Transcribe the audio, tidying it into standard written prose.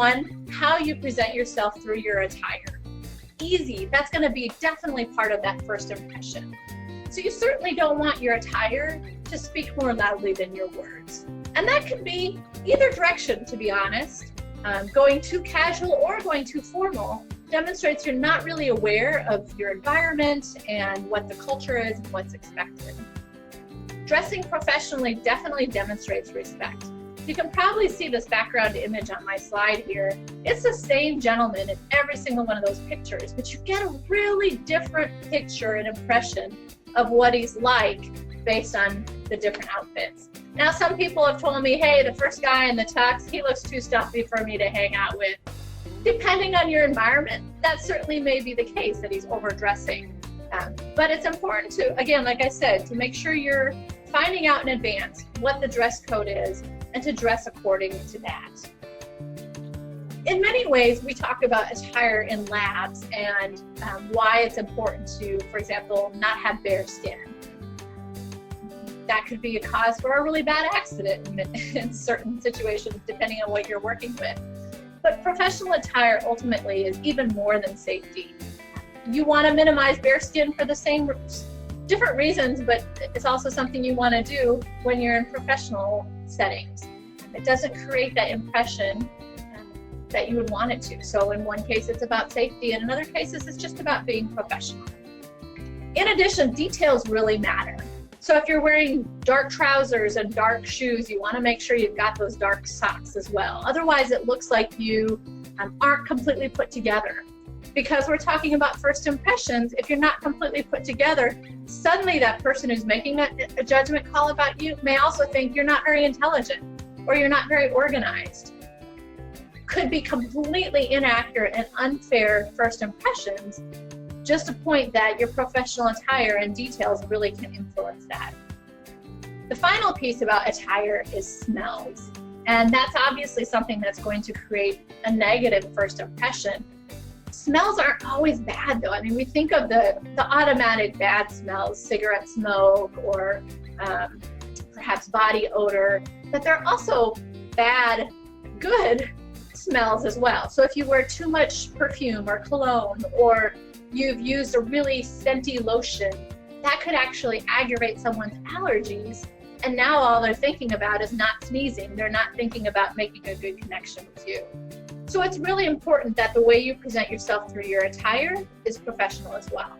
one, how you present yourself through your attire. Easy, that's going to be definitely part of that first impression. So you certainly don't want your attire to speak more loudly than your words. And that could be either direction, to be honest. Going too casual or going too formal demonstrates you're not really aware of your environment and what the culture is and what's expected. Dressing professionally definitely demonstrates respect. You can probably see this background image on my slide here. It's the same gentleman in every single one of those pictures, but you get a really different picture and impression of what he's like based on the different outfits. Now, some people have told me, hey, the first guy in the tux, he looks too stuffy for me to hang out with. Depending on your environment, that certainly may be the case, that he's overdressing. But it's important to, again, like I said, to make sure you're finding out in advance what the dress code is and to dress according to that. In many ways, we talk about attire in labs and why it's important to, for example, not have bare skin. That could be a cause for a really bad accident in certain situations, depending on what you're working with. But professional attire ultimately is even more than safety. You want to minimize bare skin for the same different reasons, but it's also something you want to do when you're in professional settings. It doesn't create that impression that you would want it to. So in one case, it's about safety, and in other cases, it's just about being professional. In addition, details really matter. So if you're wearing dark trousers and dark shoes, you want to make sure you've got those dark socks as well. Otherwise, it looks like you aren't completely put together. Because we're talking about first impressions, if you're not completely put together, suddenly that person who's making a judgment call about you may also think you're not very intelligent or you're not very organized. Could be completely inaccurate and unfair first impressions. Just a point that your professional attire and details really can influence that. The final piece about attire is smells. And that's obviously something that's going to create a negative first impression. Smells aren't always bad though. I mean, we think of the automatic bad smells, cigarette smoke or perhaps body odor, but there are also bad, good smells as well. So if you wear too much perfume or cologne, or you've used a really scenty lotion, that could actually aggravate someone's allergies. And now all they're thinking about is not sneezing. They're not thinking about making a good connection with you. So it's really important that the way you present yourself through your attire is professional as well.